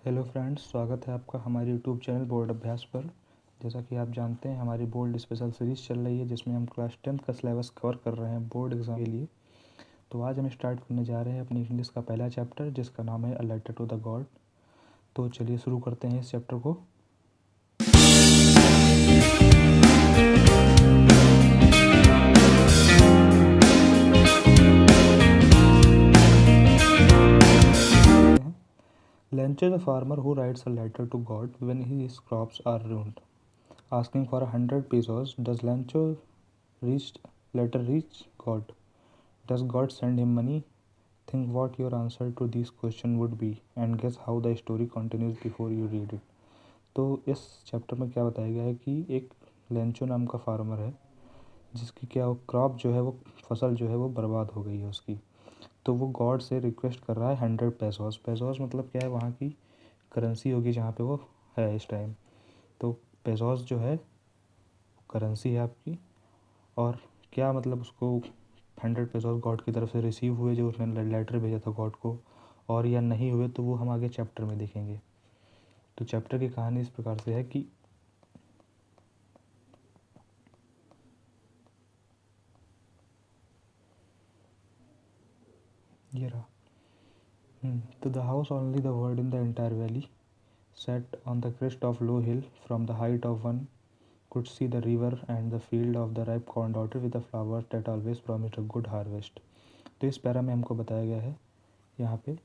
Hello friends, स्वागत है आपका हमारे यूट्यूब चैनल बोर्ड अभ्यास पर। जैसा कि आप जानते हैं, हमारी बोर्ड स्पेशल सीरीज़ चल रही है जिसमें हम क्लास 10th का सिलेबस कवर कर रहे हैं बोर्ड एग्ज़ाम के लिए। तो आज हम स्टार्ट करने जा रहे हैं अपनी इंग्लिश का पहला चैप्टर जिसका नाम है a letter to the God. तो चलिए शुरू करते हैं इस चैप्टर को। Lencho is a farmer who writes a letter to God when his crops are ruined, asking for 100 pesos. Does Lencho letter reach God? Does God send him money? Think what your answer to these questions would be and guess how the story continues before you read it. तो इस chapter में क्या बताया गया है कि एक Lencho नाम का फार्मर है जिसकी क्या क्रॉप जो है वो फसल जो है वो बर्बाद हो गई है उसकी। तो वो गॉड से रिक्वेस्ट कर रहा है 100 पेसोस। पेसोस मतलब क्या है, वहाँ की करेंसी होगी जहाँ पे वो है इस टाइम। तो पेसोस जो है करेंसी है आपकी, और क्या मतलब उसको 100 पेसोस गॉड की तरफ से रिसीव हुए जो उसने लेटर भेजा था गॉड को, और या नहीं हुए, तो वो हम आगे चैप्टर में देखेंगे। तो चैप्टर की कहानी इस प्रकार से है कि ये रहा। तो the house only the word in the entire valley set on the crest of low hill. From the height of one could see the river and the field of the ripe corn dotted with the flowers that always promised a good harvest. तो इस para में हमको बताया गया है यहाँ पे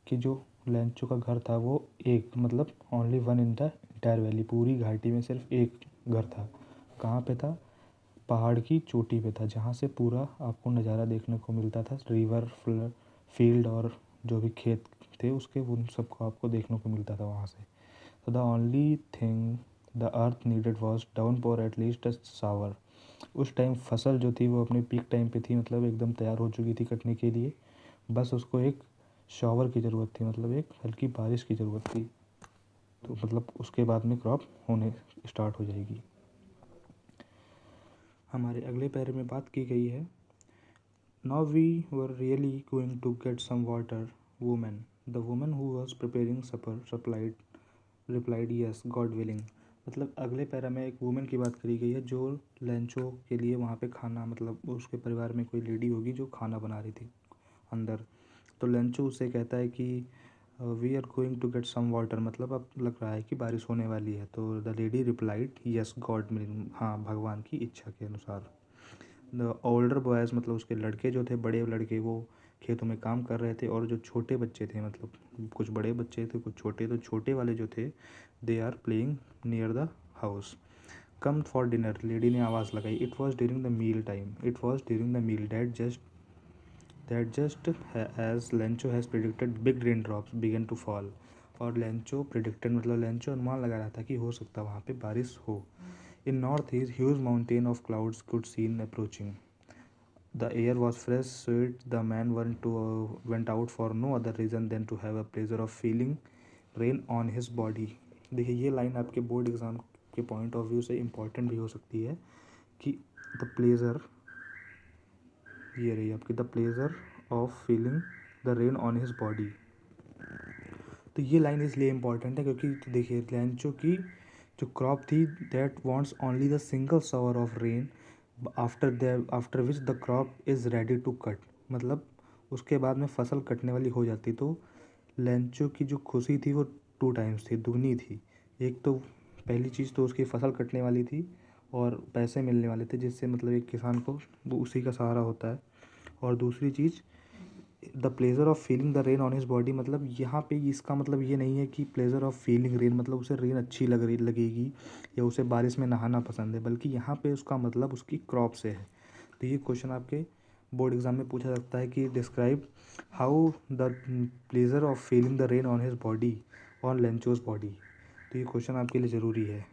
कि जो लेंचो का घर था वो एक मतलब only one in the entire valley, पूरी घाटी में सिर्फ एक घर था। कहाँ पे था? पहाड़ की चोटी पे था, जहाँ से पूरा आपको नज़ारा देखने को मिलता था। रिवर, फील्ड और जो भी खेत थे उसके, उन सबको आपको देखने को मिलता था वहाँ से। तो the only thing the earth needed was downpour at least a shower. उस टाइम फसल जो थी वो अपने पीक टाइम पे थी, मतलब एकदम तैयार हो चुकी थी कटने के लिए। बस उसको एक शॉवर की ज़रूरत थी, मतलब एक हल्की बारिश की ज़रूरत थी। तो मतलब उसके बाद में क्रॉप होने स्टार्ट हो जाएगी। हमारे अगले पैरे में बात की गई है, now we were really going to get some water women. The women who was preparing supper replied yes God willing. मतलब अगले पैरा में एक वुमेन की बात करी गई है जो लेंचो के लिए वहाँ पे खाना, मतलब उसके परिवार में कोई लेडी होगी जो खाना बना रही थी अंदर। तो लेंचो उससे कहता है कि we are going to get some water, मतलब अब लग रहा है कि बारिश होने वाली है। तो the lady replied yes God willing, हाँ भगवान की इच्छा के अनुसार। द ओल्डर बॉयज़ मतलब उसके लड़के जो थे, बड़े लड़के, वो खेतों में काम कर रहे थे, और जो छोटे बच्चे थे, मतलब कुछ बड़े बच्चे थे कुछ छोटे, तो छोटे वाले जो थे they are playing near the house. Come for dinner, lady ने आवाज़ लगाई। It was during the meal time, it was during the meal that just as Lencho has predicted big rain drops began to fall. और Lencho predicted मतलब Lencho अनुमान लगा रहा था कि हो सकता वहाँ पे बारिश हो। In north, his huge mountain of clouds could seen approaching. The air was fresh, sweet. The man went out for no other reason than to have a pleasure of feeling rain on his body. देखिए ये line आपके board exam के point of view से important भी हो सकती है कि द प्लेजर, ये रही आपकी, the pleasure of feeling the rain on his body. तो ये लाइन इसलिए इम्पॉर्टेंट है क्योंकि देखिए लेंचो की जो क्रॉप थी that wants only the single shower of rain after which the crop is ready to cut. मतलब उसके बाद में फसल कटने वाली हो जाती। तो लेंचो की जो खुशी थी वो 2 टाइम्स थी, दुगनी थी। एक तो पहली चीज़ तो उसकी फसल कटने वाली थी और पैसे मिलने वाले थे, जिससे मतलब एक किसान को वो उसी का सहारा होता है। और दूसरी चीज़ the pleasure of feeling the rain on his body, मतलब यहाँ पे इसका मतलब ये नहीं है कि प्लेजर ऑफ फीलिंग रेन मतलब उसे रेन अच्छी लगेगी या उसे बारिश में नहाना पसंद है, बल्कि यहाँ पे उसका मतलब उसकी क्रॉप से है। तो ये क्वेश्चन आपके बोर्ड एग्जाम में पूछा सकता है कि describe how the pleasure of feeling the rain on his body on Lencho's body. तो ये क्वेश्चन आपके लिए ज़रूरी है।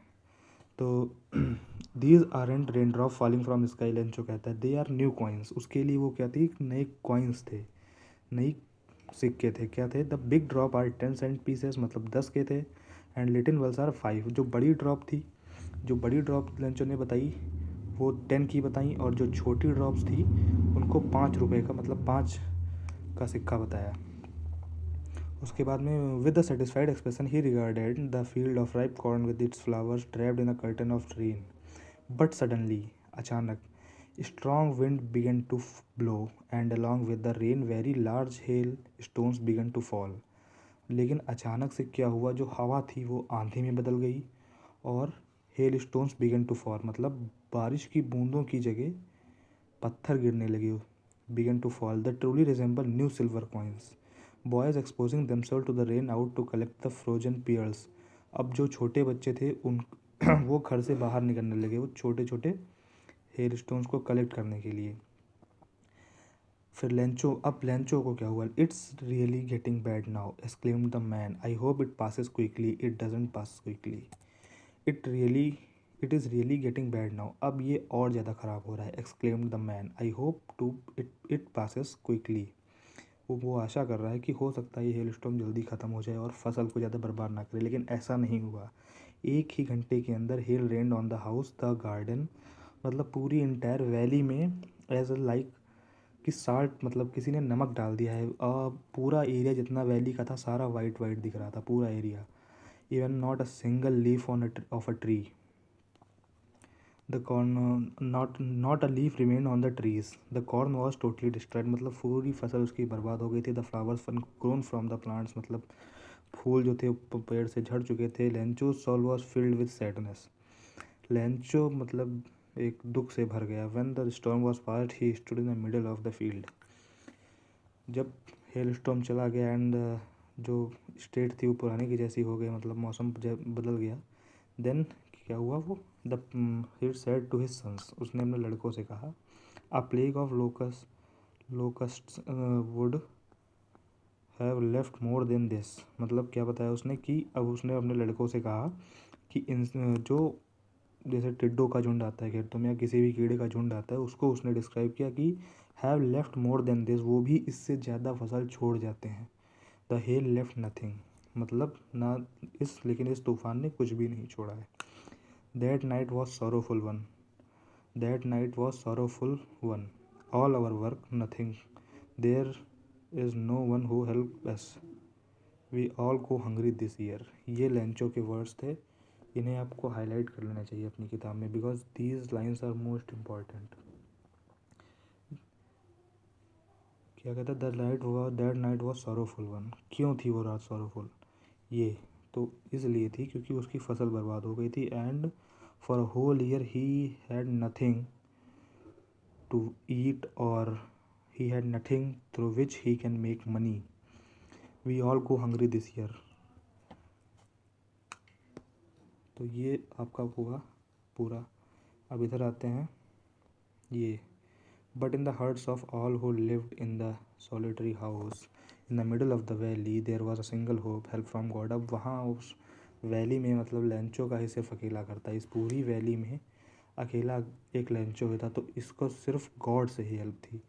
तो these are and rain drop falling from sky, Lencho कहता है दे आर न्यू कॉइन्स। उसके लिए वो क्या थी? नए कॉइन्स थे, नई सिक्के थे। क्या थे? The big drop are 10 cent pieces, मतलब 10 के थे। And little ones are 5। जो बड़ी ड्रॉप थी, जो बड़ी ड्रॉप लेंचो ने बताई वो 10 की बताई, और जो छोटी ड्रॉप्स थी उनको 5 रुपये का मतलब 5 का सिक्का बताया। उसके बाद में with the satisfied expression he regarded the field of ripe corn with its flowers trapped in a curtain of rain, but suddenly, अचानक, strong wind began to blow and along with the rain very large hail stones began to fall. लेकिन अचानक से क्या हुआ, जो हवा थी वो आंधी में बदल गई और hail stones began to fall, मतलब बारिश की बूंदों की जगह पत्थर गिरने लगे। Began to fall the truly resemble new silver coins, boys exposing themselves to the rain out to collect the frozen pearls. अब जो छोटे बच्चे थे उन वो घर से बाहर निकलने लगे, वो छोटे छोटे हेल स्टोन्स को कलेक्ट करने के लिए। फिर लेंचो को क्या हुआ, it's really getting bad now exclaimed the man, I hope it passes quickly, it doesn't pass quickly, it is really getting bad now, अब ये और ज़्यादा ख़राब हो रहा है। Exclaimed the man, I hope to it passes quickly, वो आशा कर रहा है कि हो सकता है ये हेल स्टॉर्म जल्दी ख़त्म हो जाए और फसल को ज़्यादा बर्बाद ना करे, लेकिन ऐसा नहीं हुआ। एक ही घंटे के अंदर hello rained on the house, the garden, मतलब पूरी इंटायर वैली में एज अ लाइक कि साल्ट, मतलब किसी ने नमक डाल दिया है। पूरा एरिया जितना वैली का था सारा वाइट वाइट दिख रहा था, पूरा area. Even not a single leaf of a tree, the corn not a leaf remain on the trees, the corn was totally destroyed, मतलब पूरी फसल उसकी बर्बाद हो गई थी। The flowers grown from the plants, मतलब फूल जो थे पेड़ से झड़ चुके थे। Lencho soul was filled with sadness, Lencho मतलब एक दुख से भर गया। When the storm was past he stood in the middle of the field, जब हेल स्टॉर्म चला गया एंड जो स्टेट थी वो पुराने की जैसी हो गई, मतलब मौसम बदल गया। देन क्या हुआ, वो the he said to his sons, उसने अपने लड़कों से कहा, a plague of locusts would have left more than this, मतलब क्या बताया उसने कि अब उसने अपने लड़कों से कहा कि इन जो जैसे टिड्डों का झुंड आता है खेतों में या किसी भी कीड़े का झुंड आता है, उसको उसने डिस्क्राइब किया कि have left more than this, वो भी इससे ज़्यादा फसल छोड़ जाते हैं। द हेल लेफ्ट नथिंग, मतलब ना लेकिन इस तूफान ने कुछ भी नहीं छोड़ा है। That night was sorrowful one, that night was sorrowful one, all our work nothing, there is no one who help us, we all go hungry this year. ये लेंचो के वर्ड्स थे, इन्हें आपको हाईलाइट कर लेना चाहिए अपनी किताब में, because these lines are most important. क्या कहता है, that night was sorrowful one, क्यों थी वो रात सॉरोफुल, ये तो इसलिए थी क्योंकि उसकी फसल बर्बाद हो गई थी। And for a whole year he had nothing to eat और he had nothing through which he can make money, we all go hungry this year. तो ये आपका हुआ पूरा। अब इधर आते हैं ये, but in the hearts of all who lived in the solitary house in the middle of the valley there was a single hope, help from God. अब वहाँ उस वैली में, मतलब लेंचो का ही सिर्फ अकेला करता है, इस पूरी वैली में अकेला एक लेंचो ही था, तो इसको सिर्फ गॉड से ही हेल्प थी,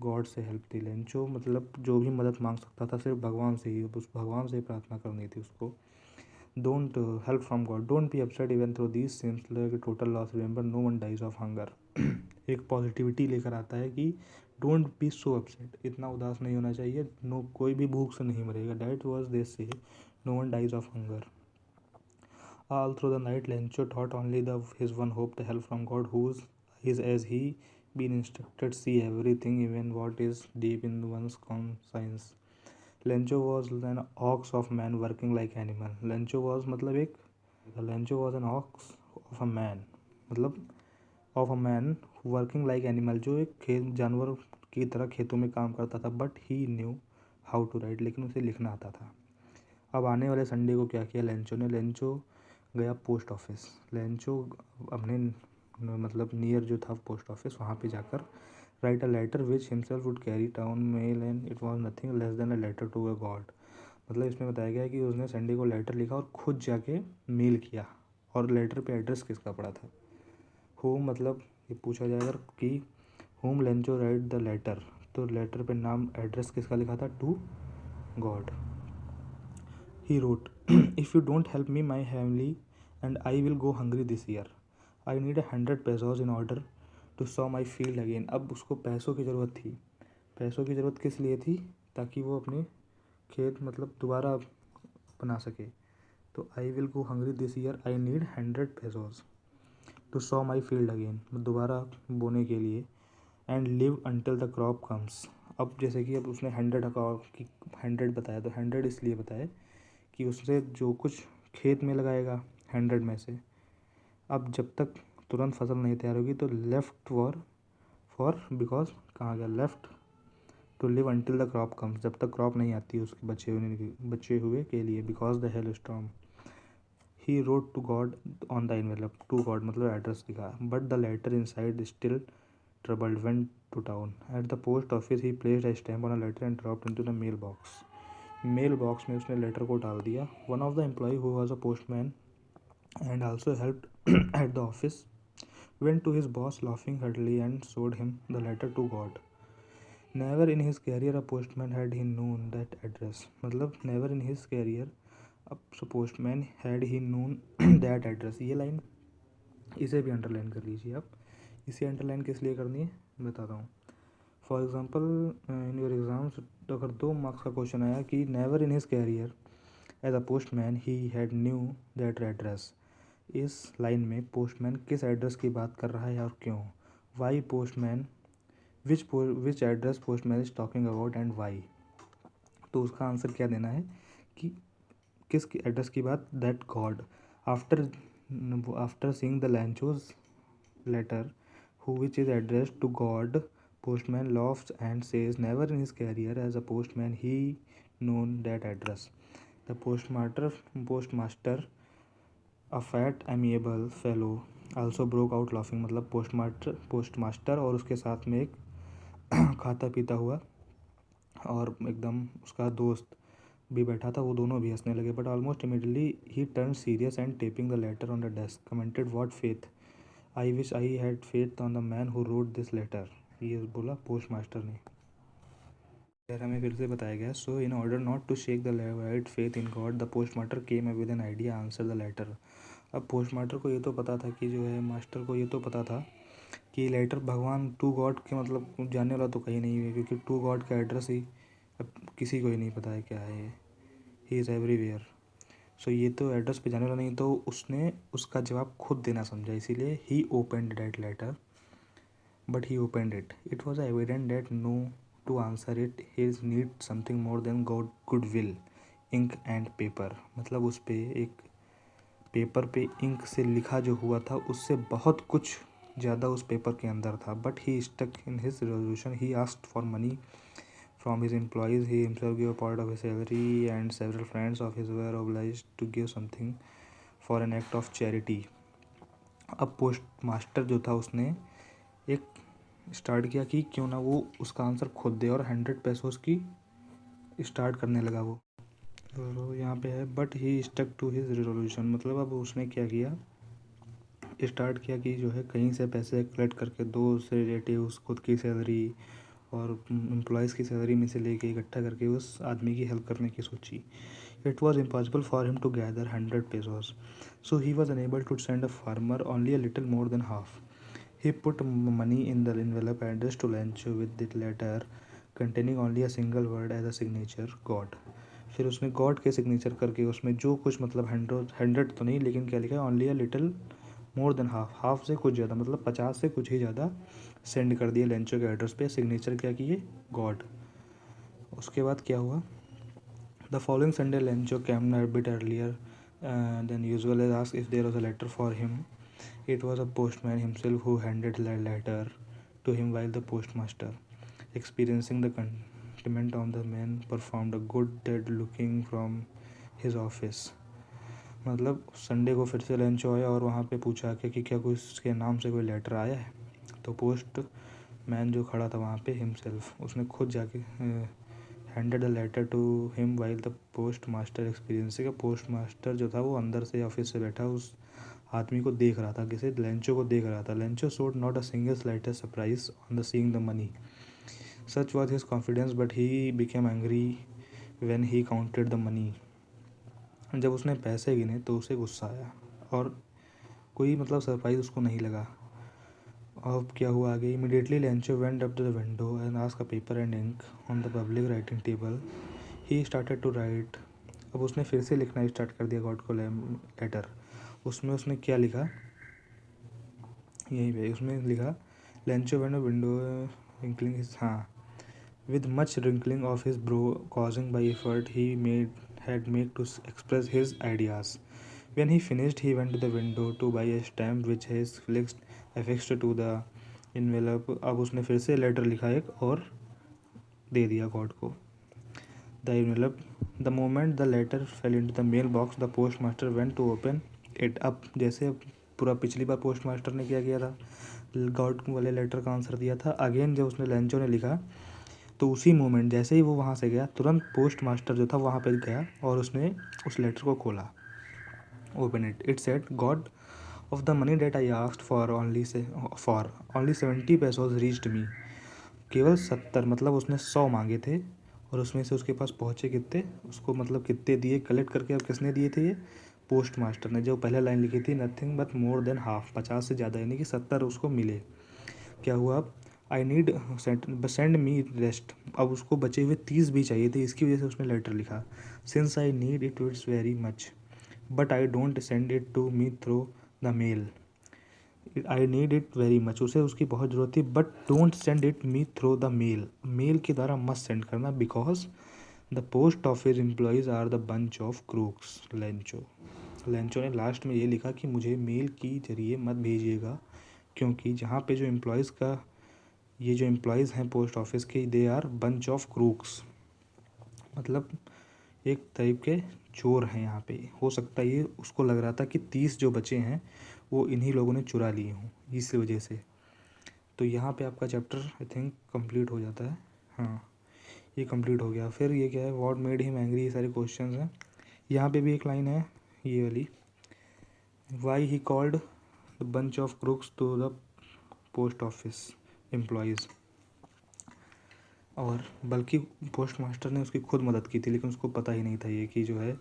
गॉड से हेल्प थी। लेंचो मतलब जो भी मदद मांग सकता था सिर्फ भगवान से ही, उस भगवान से ही प्रार्थना करनी थी उसको। Don't help from God, don't be upset even through this seems like total loss, remember no one dies of hunger. एक पॉजिटिविटी लेकर आता है कि डोंट बी सो अपसेट, इतना उदास नहीं होना चाहिए, नो कोई भी भूख से नहीं मरेगा। डैट वॉज दिस से no one dies of hunger. All through the night, Lencho thought only his one hope, the help from God, whose is as he been instructed, see everything, even what is deep in one's conscience. Lencho was an ox of man working like animal. Lencho was मतलब एक Lencho was an ox of a man, मतलब of a man working like animal, जो एक जानवर की तरह खेतों में काम करता था। But he knew how to write, लेकिन उसे लिखना आता था। अब आने वाले संडे को क्या किया लेंचो ने, लेंचो गया पोस्ट ऑफिस। लेंचो अपने मतलब नियर जो था पोस्ट ऑफिस, वहाँ पे जाकर write a letter which himself would carry town mail and it was nothing less than a letter to a God. मतलब इसमें बताया गया है कि उसने संडे को लेटर लिखा और खुद जाके मेल किया, और लेटर पे एड्रेस किसका पड़ा था, होम, मतलब ये पूछा जाएगा कि whom Lencho write the letter, तो लेटर पे नाम एड्रेस किसका लिखा था, to God. He wrote, if you don't help me, my family and I will go hungry this year. I need 100 pesos in order to sow my field again. अब उसको पैसों की ज़रूरत थी। पैसों की ज़रूरत किस लिए थी, ताकि वो अपनी खेत मतलब दोबारा बना सके। तो I will go hungry this year, I need 100 pesos to sow my field again, दोबारा बोने के लिए। And live until the crop comes. अब जैसे कि अब उसने 100 बताया, तो 100 इसलिए बताया कि उससे जो कुछ खेत में लगाएगा 100 में से, अब जब तक तुरंत फसल नहीं तैयार होगी तो लेफ्ट फॉर बिकॉज कहाँ गया, left to live until the crop comes, जब तक क्रॉप नहीं आती उसके बचे हुए के लिए, because the hail storm. He wrote to God on the envelope, to God मतलब एड्रेस लिखा, but the letter inside still troubled, went to town. At the post office he placed a stamp on a letter and dropped into the mail box. Mail box में उसने letter को डाल दिया. One of the employee who was a postman and also helped at the office went to his boss laughing heartily and showed him the letter to God. Never in his career a postman had he known that address. मतलब never in his career a postman had he known that address. ये line इसे भी underline कर लीजिए आप. इसे underline किस लिए करनी है बताता हूँ. For example in your exams तो अगर 2 मार्क्स का क्वेश्चन आया कि never in his career as a postman he had knew that address, इस लाइन में पोस्टमैन किस एड्रेस की बात कर रहा है और क्यों. Why postman, which address postman is talking about and why. तो उसका आंसर क्या देना है कि किस एड्रेस की बात, that God. After seeing the Lencho's letter which is addressed to God, postman laughs and says never in his career as a postman he known that address. The postmaster, a fat amiable fellow, also broke out laughing. मतलब postmaster और उसके साथ में एक खाता पीता हुआ और एकदम उसका दोस्त भी बैठा था, वो दोनों भी हंसने लगे. But almost immediately he turn serious and tapping the letter on the desk commented what faith, I wish I had faith on the man who wrote this letter. ये बोला पोस्टमास्टर ने. फिर हमें फिर से बताया गया. So in order not to shake the wide faith in God the postmaster came with an idea answer the letter. अब पोस्टमास्टर को ये तो पता था कि जो है मास्टर को ये तो पता था कि लेटर भगवान टू गॉड के मतलब जानने वाला तो कहीं नहीं है, क्योंकि टू गॉड का एड्रेस ही अब किसी को ही नहीं पता है क्या है. He is everywhere. सो ये तो एड्रेस पे जाने वाला नहीं, तो उसने उसका जवाब खुद देना समझा, इसीलिए he opened that letter. But he opened it. It was evident that no to answer it his need something more than goodwill, ink and paper. मतलब उस पर एक पेपर पे इंक से लिखा जो हुआ था उससे बहुत कुछ ज़्यादा उस पेपर के अंदर था. But he stuck in his resolution. He asked for money from his employees. He himself gave a part of his salary and several friends of his were obliged to give something for an act of charity. अब post master जो था उसने एक start किया कि क्यों ना वो उसका आंसर खुद दे, और 100 pesos की स्टार्ट करने लगा वो. तो यहाँ पे है but he stuck to his resolution. मतलब अब उसने क्या किया, स्टार्ट किया कि जो है कहीं से पैसे कलेक्ट करके दोस्त रिलेटिव्स खुद की सैलरी और एम्प्लॉयज़ की सैलरी में से लेके इकट्ठा करके उस आदमी की हेल्प करने की सोची. It was impossible for him to gather 100 pesos, so he was unable to send a farmer only a little more than half. He put money in the envelope addressed to Lancho with the letter containing only a single word as a signature, God. फिर उसने God के signature करके उसमें जो कुछ मतलब 100 तो नहीं, लेकिन क्या लिखा है, only a little more than half से कुछ ज़्यादा मतलब 50 से कुछ ही ज़्यादा सेंड कर दिया लेंचो के एड्रेस पे. सिग्नेचर क्या किए, गॉड. उसके बाद क्या हुआ, the following Sunday Lencho came a bit earlier than usual as ask if there was a letter for him. It was a postman himself who handed the letter to him while the postmaster experiencing the content of the man performed a good deed looking from his office. मतलब Sunday को फिर से lunch आया और वहाँ पे पूछा कि क्या कोई उसके नाम से कोई लेटर आया है. तो पोस्ट मैन जो खड़ा था वहाँ पे हिमसेल्फ, उसने खुद जाके handed the letter to him while the post master experience. का पोस्ट मास्टर जो था वो अंदर से ऑफिस से बैठा उस आदमी को देख रहा था, किसे, लेंचो को देख रहा था. Lencho showed not a single slightest surprise on the seeing the money. Such was his confidence but he became angry when he counted the money. जब उसने पैसे गिने तो उसे गुस्सा आया और कोई मतलब सरप्राइज़ उसको नहीं लगा. अब क्या हुआ आगे, immediately Lencho went up to the window and asked a paper and ink on the public writing table. He started to write. अब उसने फिर से लिखना स्टार्ट कर दिया गॉड को लेटर। उसमें उसने क्या लिखा, यहीं पे उसमें लिखा Lencho when window wrinkling his, हाँ, with much wrinkling of his brow causing by effort he had made to express his ideas. When he finished, he went to the window to buy a stamp which he affixed to the envelope. अब उसने फिर से letter लिखा एक और दे दिया God को। The envelope. The moment the letter fell into the mailbox, the postmaster went to open it. अब जैसे पूरा पिछली बार पोस्टमास्टर ने क्या किया था, गॉड वाले लेटर का आंसर दिया था, अगेन जब उसने लेंचो ने लिखा तो उसी मोमेंट जैसे ही वो वहाँ से गया तुरंत पोस्ट मास्टर जो था वहाँ पर गया और उसने उस लेटर को खोला। Open it, it said God of the money that I asked for only 70 pesos reached me. केवल 70, मतलब उसने 100 मांगे थे और उसमें से उसके पास पहुँचे कितने, उसको मतलब कितने दिए कलेक्ट करके। अब किसने दिए थे ये, पोस्ट मास्टर ने। जो पहले लाइन लिखी थी nothing but more than half, 50 से ज़्यादा, यानी कि 70 उसको मिले। क्या हुआ अब, I need send me rest. अब उसको बचे हुए 30 भी चाहिए थे, इसकी वजह से उसने लेटर लिखा। Since I need it it's very much but I don't send it to me through the mail. I need it very much, उसे उसकी बहुत ज़रूरत थी, but don't send it me through the mail, mail के द्वारा मत send करना, because the post office employees are the bunch of crooks. Lencho ने लास्ट में ये लिखा कि मुझे मेल की जरिए मत भेजिएगा, क्योंकि जहाँ पे जो एम्प्लॉयज़ का, ये जो एम्प्लॉयज़ हैं पोस्ट ऑफिस के, they are bunch of crooks, मतलब एक टाइप के चोर हैं यहाँ पे। हो सकता है ये उसको लग रहा था कि 30 जो बचे हैं वो इन्हीं लोगों ने चुरा लिए हों, इस वजह से। तो यहाँ पे आपका चैप्टर आई थिंक कंप्लीट हो जाता है। हाँ, ये कंप्लीट हो गया। फिर ये क्या है, व्हाट मेड हिम एंग्री, ये सारे क्वेश्चंस हैं। यहाँ पे भी एक लाइन है ये वाली, why he called the bunch of crooks to the post office employees. और बल्कि पोस्ट मास्टर ने उसकी खुद मदद की थी, लेकिन उसको पता ही नहीं था ये कि जो है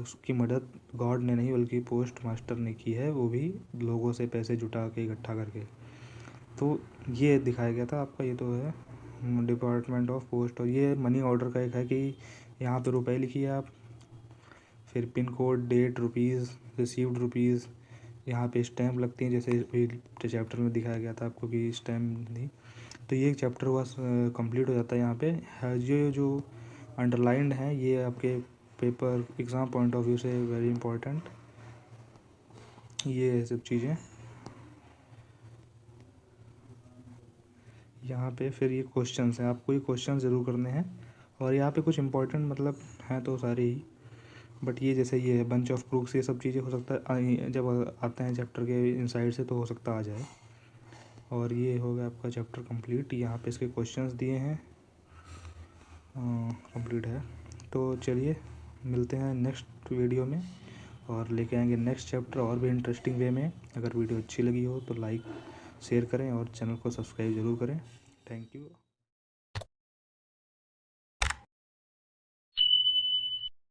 उसकी मदद गॉड ने नहीं बल्कि पोस्ट मास्टर ने की है, वो भी लोगों से पैसे जुटा के इकट्ठा करके। तो ये दिखाया गया था आपका, ये तो है डिपार्टमेंट ऑफ पोस्ट। और ये मनी ऑर्डर का एक है कि यहाँ पे रुपए लिखिए आप, फिर pin code, date, rupees, received rupees, यहाँ पे स्टैम्प लगती हैं, जैसे चैप्टर में दिखाया गया था आपको कि स्टैम्प थी। तो ये चैप्टर हुआ कंप्लीट हो जाता है। यहाँ पे ये जो अंडरलाइंड है ये आपके paper exam point of view से वेरी इंपॉर्टेंट, ये सब चीज़ें यहाँ पे। फिर ये क्वेश्चंस हैं, आपको ये क्वेश्चन ज़रूर करने हैं। और यहाँ पे कुछ इंपॉर्टेंट मतलब हैं तो सारे ही, बट ये जैसे ये है बंच ऑफ क्रूक्स, ये सब चीज़ें हो सकता है जब आते हैं चैप्टर के इनसाइड से तो हो सकता आ जाए। और ये हो गया आपका चैप्टर कंप्लीट। यहाँ पे इसके क्वेश्चंस दिए हैं, कंप्लीट है। तो चलिए मिलते हैं नेक्स्ट वीडियो में और लेके आएंगे नेक्स्ट चैप्टर और भी इंटरेस्टिंग वे में। अगर वीडियो अच्छी लगी हो तो लाइक शेयर करें और चैनल को सब्सक्राइब ज़रूर करें। Thank you.